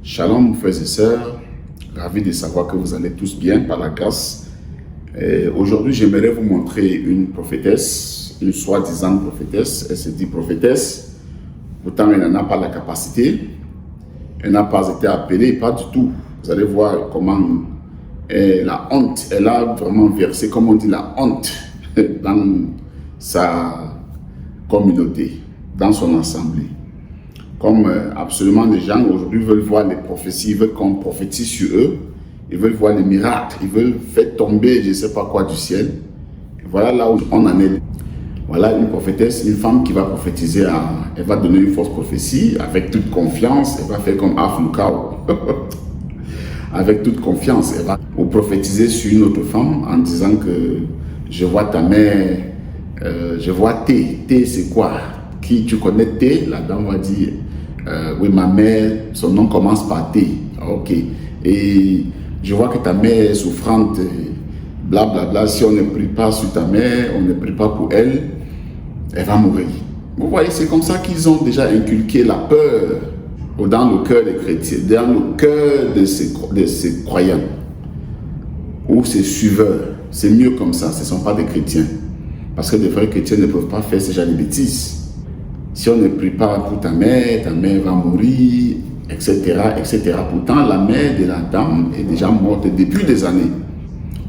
Shalom frères et sœurs, ravi de savoir que vous allez tous bien par la grâce. Aujourd'hui, j'aimerais vous montrer une prophétesse, une soi-disant prophétesse. Elle se dit prophétesse, pourtant elle n'en a pas la capacité, elle n'a pas été appelée, pas du tout. Vous allez voir comment la honte, elle a vraiment versé, comme on dit, la honte dans sa communauté, dans son assemblée. Comme absolument les gens aujourd'hui veulent voir les prophéties, ils veulent qu'on prophétise sur eux, ils veulent voir les miracles, ils veulent faire tomber je ne sais pas quoi du ciel. Et voilà là où on en est. Voilà une prophétesse, une femme qui va prophétiser, elle va donner une fausse prophétie avec toute confiance, elle va faire comme Aflukao. Avec toute confiance, elle va vous prophétiser sur une autre femme en disant que je vois ta mère, je vois T. T c'est quoi? Qui tu connais T? La dame va dire oui, ma mère, son nom commence par T. Ok. Et je vois que ta mère est souffrante, blablabla. Bla, bla. Si on ne prie pas sur ta mère, on ne prie pas pour elle, elle va mourir. Vous voyez, c'est comme ça qu'ils ont déjà inculqué la peur dans le cœur des chrétiens, dans le cœur de ces croyants ou ces suiveurs. C'est mieux comme ça, ce ne sont pas des chrétiens. Parce que des vrais chrétiens ne peuvent pas faire ce genre de bêtises. Si on ne prie pas pour ta mère va mourir, etc., etc. Pourtant, la mère de la dame est déjà morte depuis des années.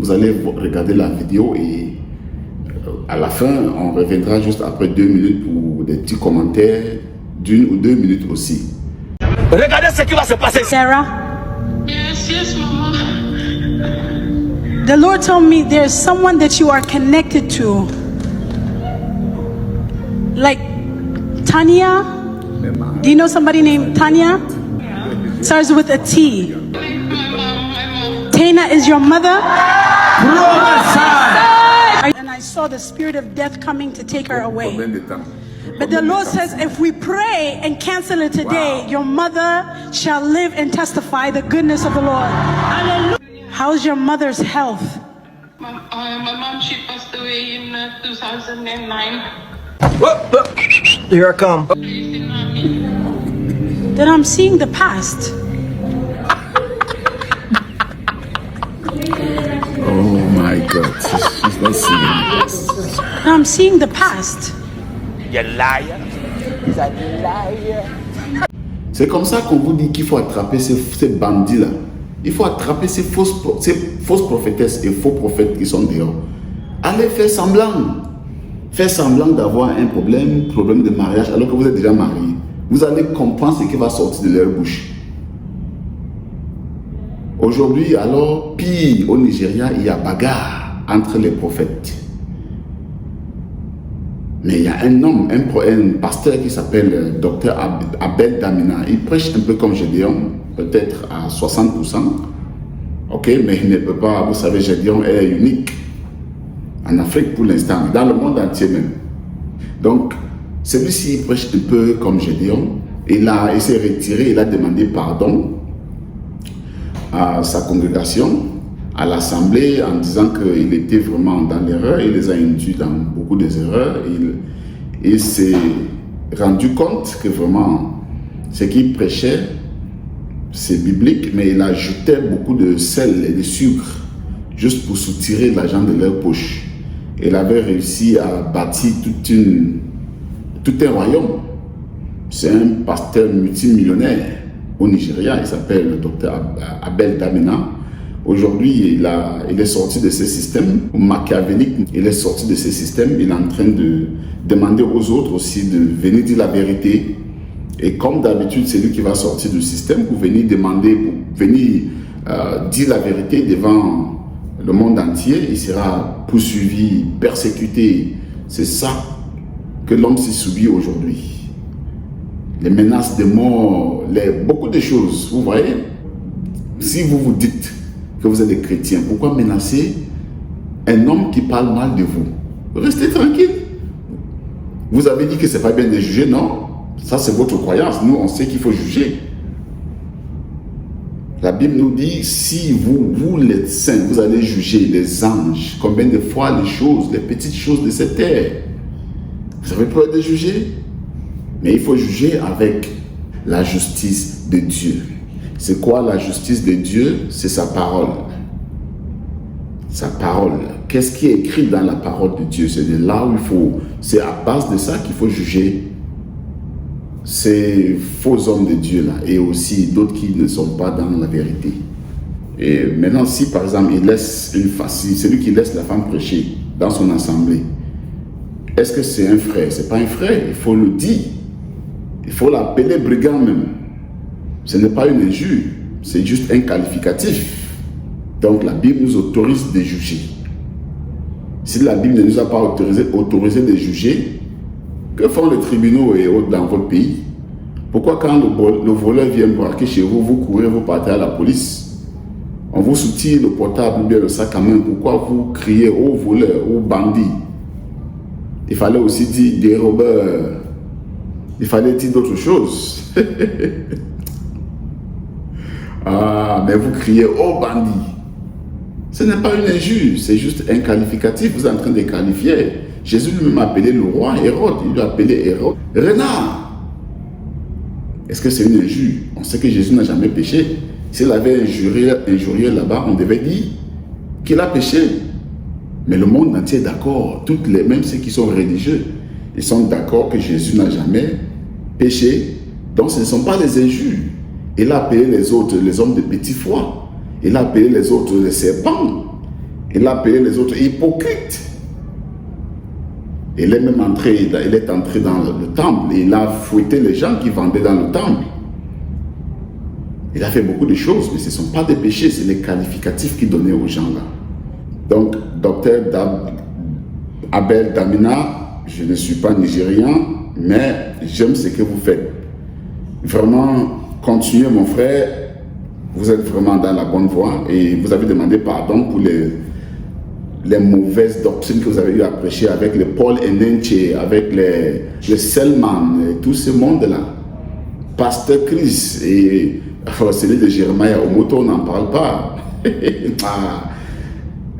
Vous allez regarder la vidéo et à la fin, on reviendra juste après 2 minutes pour des petits commentaires d'1 ou 2 minutes aussi. Regardez ce qui va se passer. Sarah, Yes, Mama. the Lord told me there's someone that you are connected to. Like Tanya. Do you know somebody named Tanya? Starts with a T. My mom. Tana is your mother? Prophesy. And I saw the spirit of death coming to take her away. Combien de temps? But the Lord says if we pray and cancel it today, your mother shall live and testify the goodness of the Lord. Hallelujah. How's your mother's health? My mom, she passed away in 2009. Here I come. Then I'm seeing the past. Oh my God, she's not serious. Now I'm seeing the past. You're a liar. He's a liar. C'est comme ça qu'on vous dit qu'il faut attraper ces bandits-là. Il faut attraper ces fausses prophétesses et faux prophètes qui sont dehors. Allez faire semblant. Faire semblant d'avoir un problème de mariage alors que vous êtes déjà marié. Vous allez comprendre ce qui va sortir de leur bouche. Aujourd'hui, alors, pire, au Nigeria, il y a bagarre entre les prophètes. Mais il y a un homme, un pasteur qui s'appelle Dr Abel Damina. Il prêche un peu comme Gédéon, peut-être à 60%. Ok, mais il ne peut pas, vous savez, Gédéon est unique. En Afrique pour l'instant, dans le monde entier même. Donc, celui-ci prêche un peu comme Gédéon. Il s'est retiré, il a demandé pardon à sa congrégation, à l'assemblée, en disant qu'il était vraiment dans l'erreur. Il les a induits dans beaucoup des erreurs. Il s'est rendu compte que vraiment, ce qu'il prêchait, c'est biblique, mais il ajoutait beaucoup de sel et de sucre juste pour soutirer l'argent de leur poche. Il avait réussi à bâtir tout un royaume. C'est un pasteur multimillionnaire au Nigeria. Il s'appelle le docteur Abel Damina. Aujourd'hui, il est sorti de ces systèmes machiavéliques. Il est sorti de ces systèmes. Il est en train de demander aux autres aussi de venir dire la vérité. Et comme d'habitude, c'est lui qui va sortir du système pour venir demander, pour venir dire la vérité devant le monde entier. Il sera poursuivi, persécuté. C'est ça que l'homme s'est subi aujourd'hui. Les menaces de mort, beaucoup de choses. Vous voyez, si vous vous dites que vous êtes des chrétiens, pourquoi menacer un homme qui parle mal de vous? Restez tranquille. Vous avez dit que c'est pas bien de juger, non? Ça, c'est votre croyance. Nous, on sait qu'il faut juger. La Bible nous dit, si vous les saints, vous allez juger les anges, combien de fois les petites choses de cette terre. Vous avez peur de juger? Mais il faut juger avec la justice de Dieu. C'est quoi la justice de Dieu? C'est sa parole. Sa parole. Qu'est-ce qui est écrit dans la parole de Dieu? C'est de là où il faut... C'est à base de ça qu'il faut juger ces faux hommes de Dieu là, et aussi d'autres qui ne sont pas dans la vérité. Et maintenant, si par exemple, il laisse une femme, celui qui laisse la femme prêcher dans son assemblée, est-ce que c'est un frère? C'est pas un frère, il faut le dire. Il faut l'appeler brigand même. Ce n'est pas une injure, c'est juste un qualificatif. Donc la Bible nous autorise de juger. Si la Bible ne nous a pas autorisé de juger, que font les tribunaux et autres dans votre pays? Pourquoi quand le voleur vient braquer chez vous, vous courez, vous partez à la police? On vous soutient le portable ou bien le sac à main. Pourquoi vous criez au voleur, au bandit? Il fallait aussi dire dérobeur. Il fallait dire d'autres choses. Ah, mais vous criez au bandit. Ce n'est pas une injure, c'est juste un qualificatif. Vous êtes en train de qualifier. Jésus lui-même a appelé le roi Hérode. Il lui a appelé Hérode renard. Est-ce que c'est une injure? On sait que Jésus n'a jamais péché. S'il avait injurié là-bas, on devait dire qu'il a péché. Mais le monde entier est d'accord. Même ceux qui sont religieux, ils sont d'accord que Jésus n'a jamais péché. Donc ce ne sont pas les injures. Il a appelé les autres les hommes de petit foi. Il a appelé les autres les serpents. Il a appelé les autres hypocrites. Il est même entré, il est entré dans le temple et il a fouetté les gens qui vendaient dans le temple. Il a fait beaucoup de choses, mais ce ne sont pas des péchés, c'est les qualificatifs qu'il donnait aux gens là. Donc, docteur Abel Damina, je ne suis pas nigérien, mais j'aime ce que vous faites. Vraiment, continuez mon frère, vous êtes vraiment dans la bonne voie et vous avez demandé pardon pour les mauvaises doctrines que vous avez eu à prêcher avec le Paul Enenche, avec le Selman, et tout ce monde-là. Pasteur Chris et celui de Jeremiah Omoto, on n'en parle pas.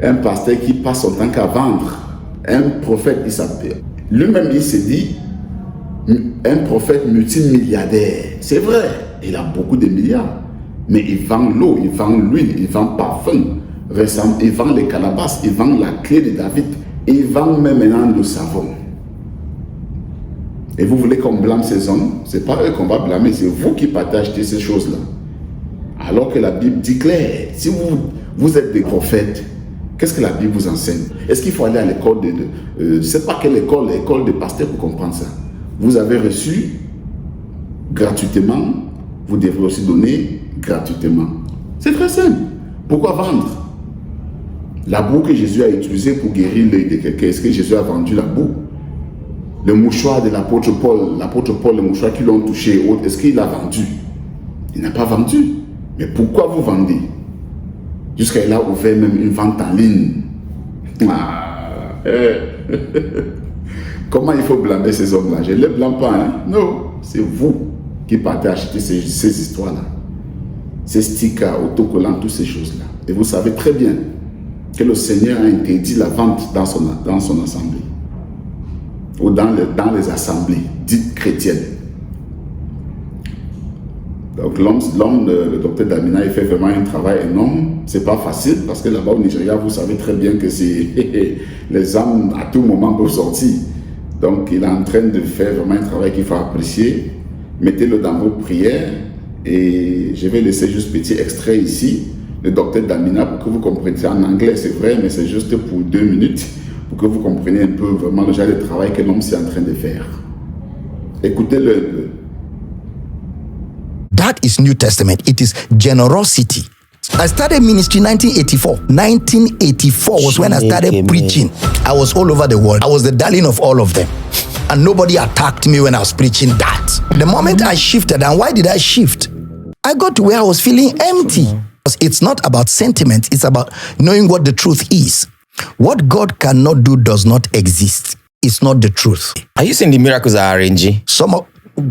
Un pasteur qui passe son temps qu'à vendre. Un prophète, il s'appelle. Lui-même, il s'est dit, un prophète multimilliardaire. C'est vrai, il a beaucoup de milliards. Mais il vend l'eau, il vend l'huile, il vend parfum. Il vend les calabasses, il vend la clé de David, il vend même maintenant le savon. Et vous voulez qu'on blâme ces hommes? Ce n'est pas eux qu'on va blâmer, c'est vous qui partagez ces choses-là. Alors que la Bible dit clair, si vous êtes des prophètes, qu'est-ce que la Bible vous enseigne? Est-ce qu'il faut aller à l'école je ne sais pas quelle école, l'école de pasteur pour comprendre ça. Vous avez reçu gratuitement, vous devrez aussi donner gratuitement. C'est très simple. Pourquoi vendre? La boue que Jésus a utilisée pour guérir l'œil de quelqu'un, est-ce que Jésus a vendu la boue? Le mouchoir de l'apôtre Paul, le mouchoir qui l'ont touché, est-ce qu'il a vendu? Il n'a pas vendu. Mais pourquoi vous vendez? Jusqu'à il a ouvert même une vente en ligne. Comment il faut blâmer ces hommes-là? Je ne les blâme pas. Hein? Non, c'est vous qui partez acheter ces histoires-là. Ces stickers, autocollants, toutes ces choses-là. Et vous savez très bien que le Seigneur a interdit la vente dans son assemblée. Ou dans les assemblées dites chrétiennes. Donc l'homme, le docteur Damina, il fait vraiment un travail énorme. C'est pas facile parce que là-bas au Nigeria, vous savez très bien que les âmes à tout moment peuvent sortir. Donc il est en train de faire vraiment un travail qu'il faut apprécier. Mettez-le dans vos prières et je vais laisser juste petit extrait ici. Le docteur Damina pour que vous compreniez. C'est en anglais, c'est vrai, mais c'est juste pour 2 minutes pour que vous compreniez un peu vraiment le genre de travail que l'homme est en train de faire. Écoutez-le un peu. That is New Testament. It is generosity. I started ministry 1984. 1984 was when I started preaching. I was all over the world. I was the darling of all of them. And nobody attacked me when I was preaching that. The moment I shifted, and why did I shift? I got to where I was feeling empty. It's not about sentiment. It's about knowing what the truth is. What God cannot do does not exist. It's not the truth. Are you saying the miracles are RNG?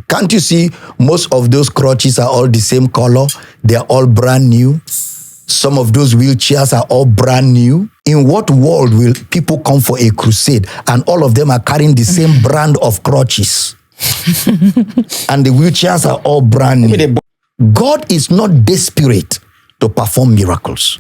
Can't you see most of those crutches are all the same color? They're all brand new. Some of those wheelchairs are all brand new. In what world will people come for a crusade and all of them are carrying the same brand of crutches? And the wheelchairs are all brand new. God is not desperate to perform miracles,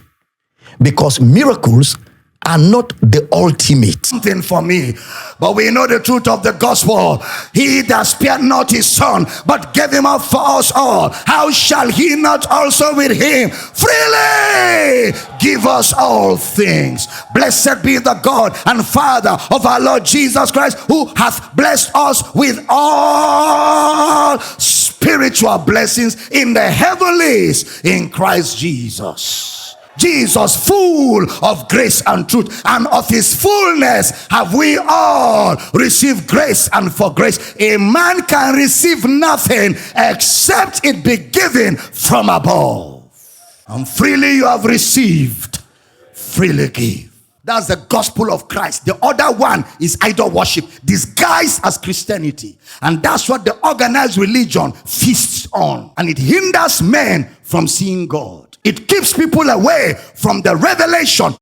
because miracles are not the ultimate. Something for me, but we know the truth of the gospel. He that spared not his son, but gave him up for us all, how shall he not also with him freely give us all things? Blessed be the God and Father of our Lord Jesus Christ, who hath blessed us with all spiritual blessings in the heavenlies in Christ Jesus. Jesus, full of grace and truth, and of his fullness have we all received grace and for grace. A man can receive nothing except it be given from above. And freely you have received, freely give. That's the gospel of Christ. The other one is idol worship disguised as Christianity. And that's what the organized religion feasts on. And it hinders men from seeing God. It keeps people away from the revelation